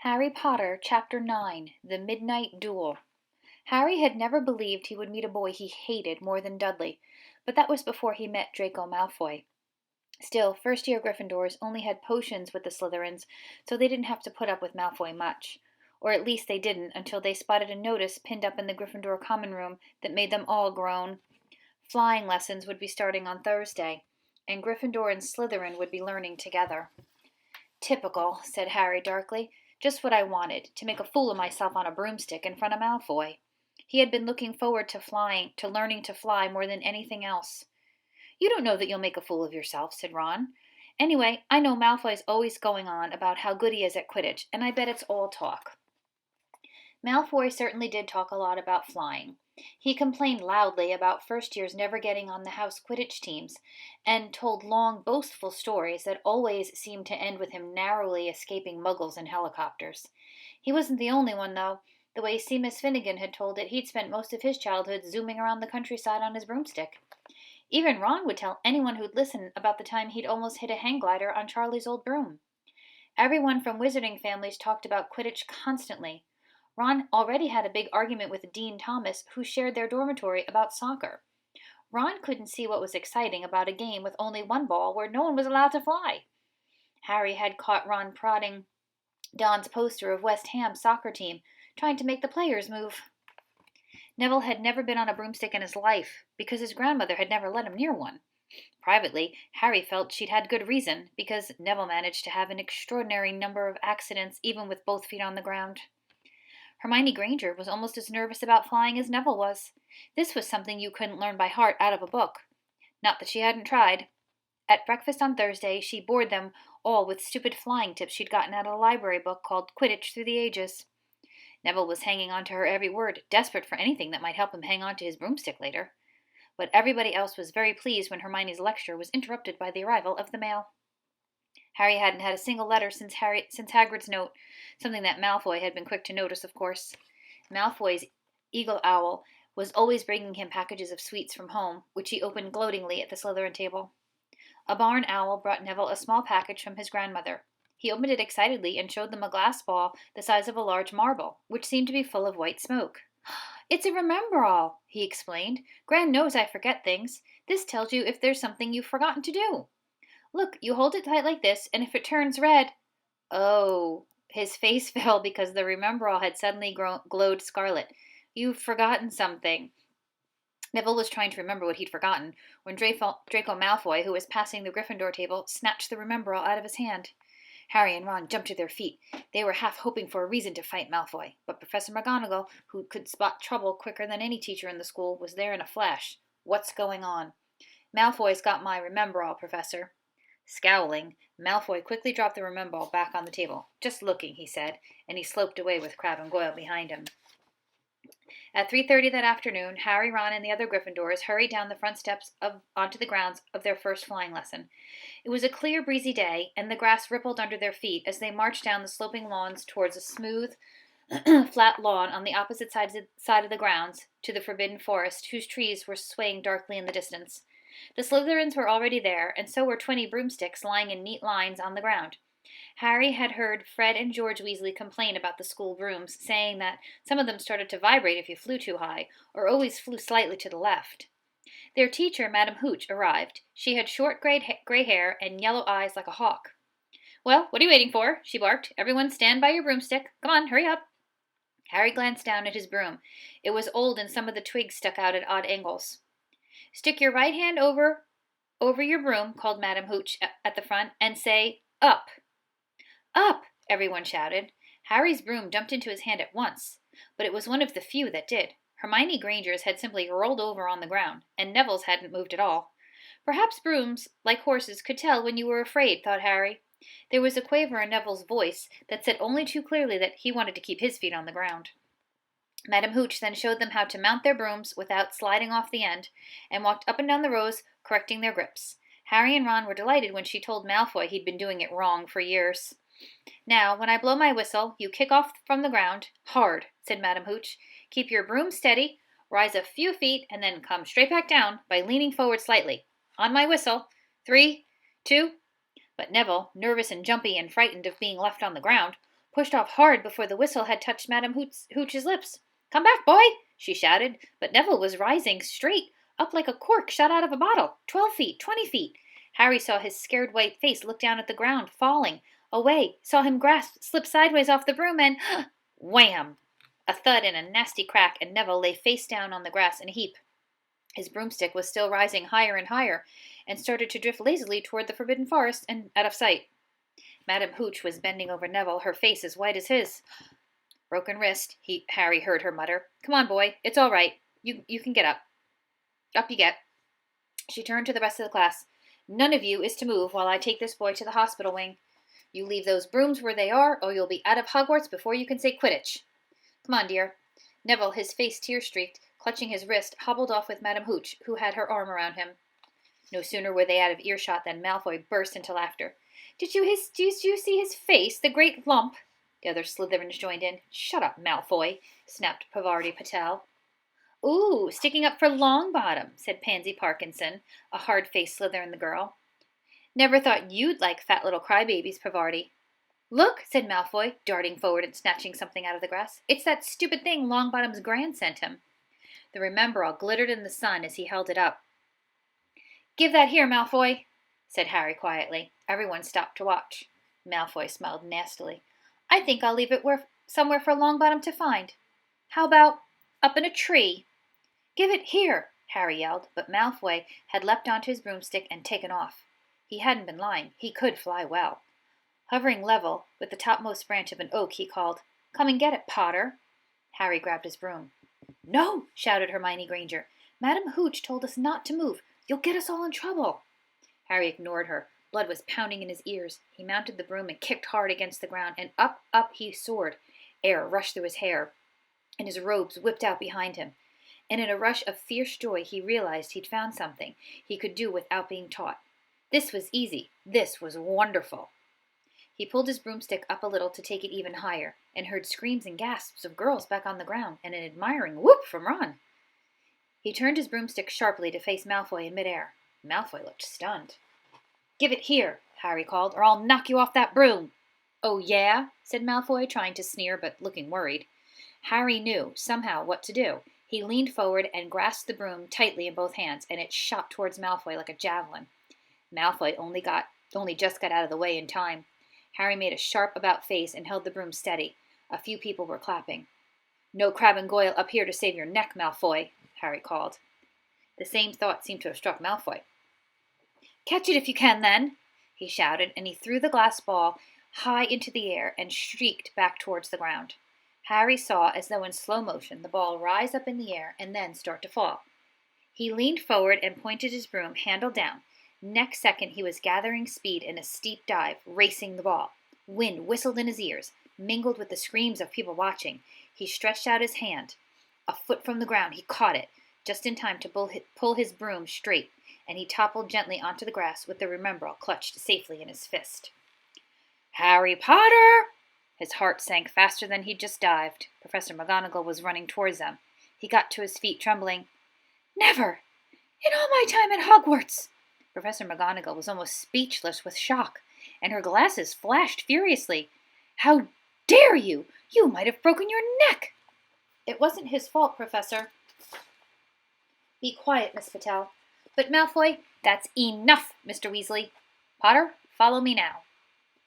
Harry Potter, Chapter 9 The Midnight Duel. Harry had never believed he would meet a boy he hated more than Dudley, but that was before he met Draco Malfoy. Still, first-year Gryffindors only had potions with the Slytherins, so they didn't have to put up with Malfoy much. Or at least they didn't until they spotted a notice pinned up in the Gryffindor common room that made them all groan. Flying lessons would be starting on Thursday, and Gryffindor and Slytherin would be learning together. "Typical," said Harry darkly. "Just what I wanted, to make a fool of myself on a broomstick in front of Malfoy." He had been looking forward to learning to fly more than anything else. "You don't know that you'll make a fool of yourself," said Ron. "Anyway, I know Malfoy's always going on about how good he is at Quidditch, and I bet it's all talk." Malfoy certainly did talk a lot about flying. He complained loudly about first years never getting on the house Quidditch teams, and told long, boastful stories that always seemed to end with him narrowly escaping muggles in helicopters. He wasn't the only one, though. The way Seamus Finnegan had told it, he'd spent most of his childhood zooming around the countryside on his broomstick. Even Ron would tell anyone who'd listen about the time he'd almost hit a hang glider on Charlie's old broom. Everyone from wizarding families talked about Quidditch constantly. Ron already had a big argument with Dean Thomas, who shared their dormitory, about soccer. Ron couldn't see what was exciting about a game with only one ball where no one was allowed to fly. Harry had caught Ron prodding Don's poster of West Ham's soccer team, trying to make the players move. Neville had never been on a broomstick in his life, because his grandmother had never let him near one. Privately, Harry felt she'd had good reason, because Neville managed to have an extraordinary number of accidents even with both feet on the ground. Hermione Granger was almost as nervous about flying as Neville was. This was something you couldn't learn by heart out of a book. Not that she hadn't tried. At breakfast on Thursday, she bored them all with stupid flying tips she'd gotten out of a library book called Quidditch Through the Ages. Neville was hanging on to her every word, desperate for anything that might help him hang on to his broomstick later. But everybody else was very pleased when Hermione's lecture was interrupted by the arrival of the mail. Harry hadn't had a single letter since Hagrid's note, something that Malfoy had been quick to notice, of course. Malfoy's eagle owl was always bringing him packages of sweets from home, which he opened gloatingly at the Slytherin table. A barn owl brought Neville a small package from his grandmother. He opened it excitedly and showed them a glass ball the size of a large marble, which seemed to be full of white smoke. "It's a Remembrall," he explained. "Gran knows I forget things. This tells you if there's something you've forgotten to do. Look, you hold it tight like this, and if it turns red—" "Oh." His face fell because the Remembrall had suddenly glowed scarlet. "You've forgotten something." Neville was trying to remember what he'd forgotten when Draco Malfoy, who was passing the Gryffindor table, snatched the Remembrall out of his hand. Harry and Ron jumped to their feet. They were half hoping for a reason to fight Malfoy, but Professor McGonagall, who could spot trouble quicker than any teacher in the school, was there in a flash. "What's going on?" "Malfoy's got my Remembrall, Professor." Scowling, Malfoy quickly dropped the Remembrall back on the table. "Just looking," he said, and he sloped away with Crabbe and Goyle behind him. At 3:30 that afternoon, Harry, Ron, and the other Gryffindors hurried down the front steps onto the grounds of their first flying lesson. It was a clear, breezy day, and the grass rippled under their feet as they marched down the sloping lawns towards a smooth, flat lawn on the opposite side of the grounds to the Forbidden Forest, whose trees were swaying darkly in the distance. The Slytherins were already there, and so were 20 broomsticks lying in neat lines on the ground. Harry had heard Fred and George Weasley complain about the school brooms, saying that some of them started to vibrate if you flew too high, or always flew slightly to the left. Their teacher, Madam Hooch, arrived. She had short gray hair and yellow eyes like a hawk. "Well, what are you waiting for?" she barked. "Everyone stand by your broomstick. Come on, hurry up." Harry glanced down at his broom. It was old and some of the twigs stuck out at odd angles. "Stick your right hand over your broom," called Madam Hooch at the front, "and say, 'Up.'" "Up!" everyone shouted. Harry's broom jumped into his hand at once, but it was one of the few that did. Hermione Granger's had simply rolled over on the ground, and Neville's hadn't moved at all. Perhaps brooms, like horses, could tell when you were afraid, thought Harry. There was a quaver in Neville's voice that said only too clearly that he wanted to keep his feet on the ground. Madam Hooch then showed them how to mount their brooms without sliding off the end, and walked up and down the rows, correcting their grips. Harry and Ron were delighted when she told Malfoy he'd been doing it wrong for years. "Now, when I blow my whistle, you kick off from the ground, hard," said Madam Hooch. "Keep your broom steady, rise a few feet, and then come straight back down by leaning forward slightly. On my whistle. 3, 2—" But Neville, nervous and jumpy and frightened of being left on the ground, pushed off hard before the whistle had touched Madam Hooch's lips. "Come back, boy!" she shouted, but Neville was rising straight up like a cork shot out of a bottle. 12 feet, 20 feet. Harry saw his scared white face look down at the ground, falling away, saw him slip sideways off the broom, and wham! A thud and a nasty crack, and Neville lay face down on the grass in a heap. His broomstick was still rising higher and higher, and started to drift lazily toward the Forbidden Forest and out of sight. Madam Hooch was bending over Neville, her face as white as his. "Broken wrist," Harry heard her mutter. "Come on, boy. It's all right. You can get up. Up you get." She turned to the rest of the class. "None of you is to move while I take this boy to the hospital wing. You leave those brooms where they are, or you'll be out of Hogwarts before you can say Quidditch. Come on, dear." Neville, his face tear-streaked, clutching his wrist, hobbled off with Madam Hooch, who had her arm around him. No sooner were they out of earshot than Malfoy burst into laughter. Did you see his face, the great lump?" The other Slytherins joined in. "Shut up, Malfoy," snapped Pavarti Patel. "Ooh, sticking up for Longbottom," said Pansy Parkinson, a hard-faced Slytherin girl. "Never thought you'd like fat little crybabies, Pavarti." "Look," said Malfoy, darting forward and snatching something out of the grass. "It's that stupid thing Longbottom's Gran sent him." The Remembrall glittered in the sun as he held it up. "Give that here, Malfoy," said Harry quietly. Everyone stopped to watch. Malfoy smiled nastily. "I think I'll leave it somewhere for Longbottom to find. How about up in a tree?" "Give it here," Harry yelled, but Malfoy had leapt onto his broomstick and taken off. He hadn't been lying. He could fly well. Hovering level with the topmost branch of an oak, he called, "Come and get it, Potter." Harry grabbed his broom. "No!" shouted Hermione Granger. "Madam Hooch told us not to move. You'll get us all in trouble." Harry ignored her. Blood was pounding in his ears. He mounted the broom and kicked hard against the ground, and up he soared. Air rushed through his hair, and his robes whipped out behind him. And in a rush of fierce joy, he realized he'd found something he could do without being taught. This was easy. This was wonderful. He pulled his broomstick up a little to take it even higher, and heard screams and gasps of girls back on the ground, and an admiring whoop from Ron. He turned his broomstick sharply to face Malfoy in midair. Malfoy looked stunned. "Give it here," Harry called, "or I'll knock you off that broom." "Oh, yeah?" said Malfoy, trying to sneer, but looking worried. Harry knew, somehow, what to do. He leaned forward and grasped the broom tightly in both hands, and it shot towards Malfoy like a javelin. Malfoy only just got out of the way in time. Harry made a sharp about-face and held the broom steady. A few people were clapping. "No Crabbe and Goyle up here to save your neck, Malfoy," Harry called. The same thought seemed to have struck Malfoy. "Catch it if you can, then," he shouted, and he threw the glass ball high into the air and streaked back towards the ground. Harry saw, as though in slow motion, the ball rise up in the air and then start to fall. He leaned forward and pointed his broom, handle down. Next second he was gathering speed in a steep dive, racing the ball. Wind whistled in his ears, mingled with the screams of people watching. He stretched out his hand. A foot from the ground he caught it, just in time to pull his broom straight, and he toppled gently onto the grass with the Remembrall clutched safely in his fist. "Harry Potter!" His heart sank faster than he'd just dived. Professor McGonagall was running towards them. He got to his feet, trembling. "Never! In all my time at Hogwarts!" Professor McGonagall was almost speechless with shock, and her glasses flashed furiously. "How dare you! You might have broken your neck!" "It wasn't his fault, Professor." "Be quiet, Miss Patel." "But Malfoy—" "That's enough, Mr. Weasley. Potter, follow me now."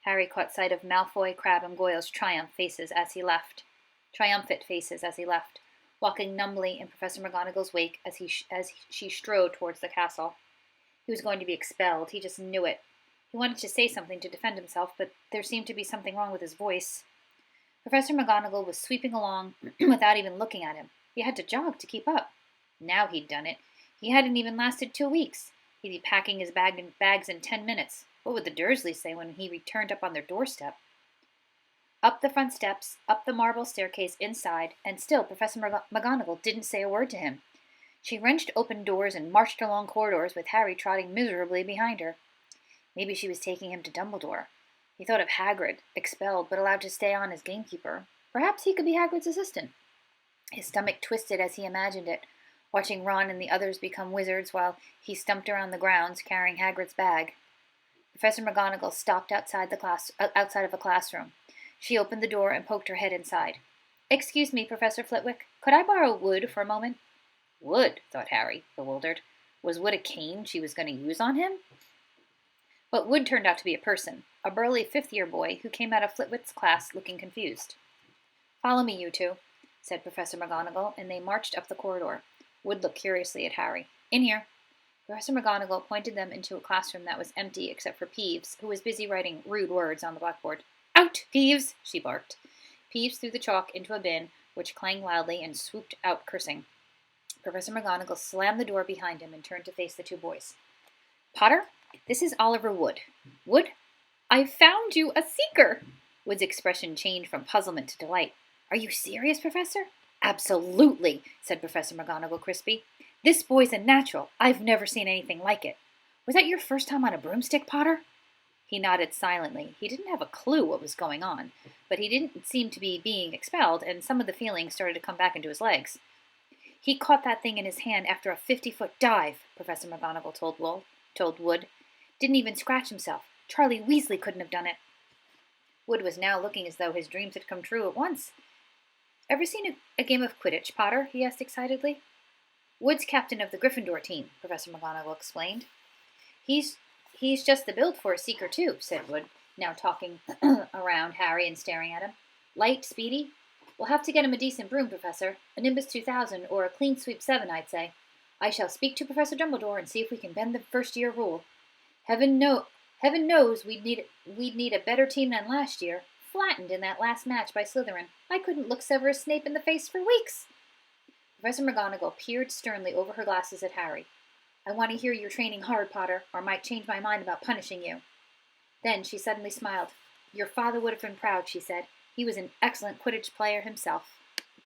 Harry caught sight of Malfoy, Crabbe, and Goyle's triumphant faces as he left, walking numbly in Professor McGonagall's wake as she strode towards the castle. He was going to be expelled. He just knew it. He wanted to say something to defend himself, but there seemed to be something wrong with his voice. Professor McGonagall was sweeping along without even looking at him. He had to jog to keep up. Now he'd done it. He hadn't even lasted 2 weeks. He'd be packing his bags in 10 minutes. What would the Dursleys say when he returned up on their doorstep? Up the front steps, up the marble staircase inside, and still Professor McGonagall didn't say a word to him. She wrenched open doors and marched along corridors with Harry trotting miserably behind her. Maybe she was taking him to Dumbledore. He thought of Hagrid, expelled but allowed to stay on as gamekeeper. Perhaps he could be Hagrid's assistant. His stomach twisted as he imagined it, watching Ron and the others become wizards while he stumped around the grounds carrying Hagrid's bag. Professor McGonagall stopped outside of a classroom. She opened the door and poked her head inside. "Excuse me, Professor Flitwick. Could I borrow Wood for a moment?" Wood, thought Harry, bewildered. Was Wood a cane she was going to use on him? But Wood turned out to be a person, a burly fifth-year boy who came out of Flitwick's class looking confused. "Follow me, you two," said Professor McGonagall, and they marched up the corridor. Wood looked curiously at Harry. "In here." Professor McGonagall pointed them into a classroom that was empty except for Peeves, who was busy writing rude words on the blackboard. "Out, Peeves!" she barked. Peeves threw the chalk into a bin, which clanged loudly and swooped out cursing. Professor McGonagall slammed the door behind him and turned to face the two boys. "Potter, this is Oliver Wood. Wood, I've found you a seeker!" Wood's expression changed from puzzlement to delight. "Are you serious, Professor?" "Absolutely," said Professor McGonagall crisply. "This boy's a natural. I've never seen anything like it. Was that your first time on a broomstick, Potter?" He nodded silently. He didn't have a clue what was going on, but he didn't seem to be being expelled, and some of the feeling started to come back into his legs. "He caught that thing in his hand after a 50-foot dive," Professor McGonagall told Wood. "Didn't even scratch himself. Charlie Weasley couldn't have done it." Wood was now looking as though his dreams had come true at once. "Ever seen a game of Quidditch, Potter?" he asked excitedly. "Wood's captain of the Gryffindor team," Professor McGonagall explained. He's just the build for a seeker, too," said Wood, now talking around Harry and staring at him. "Light, speedy. We'll have to get him a decent broom, Professor. A Nimbus 2000 or a Clean Sweep 7, I'd say. I shall speak to Professor Dumbledore and see if we can bend the first-year rule. Heaven knows we'd need a better team than last year. Flattened in that last match by Slytherin. I couldn't look Severus Snape in the face for weeks." Professor McGonagall peered sternly over her glasses at Harry. "I want to hear you're training hard, Potter, or I might change my mind about punishing you." Then she suddenly smiled. "Your father would have been proud," she said. "He was an excellent Quidditch player himself."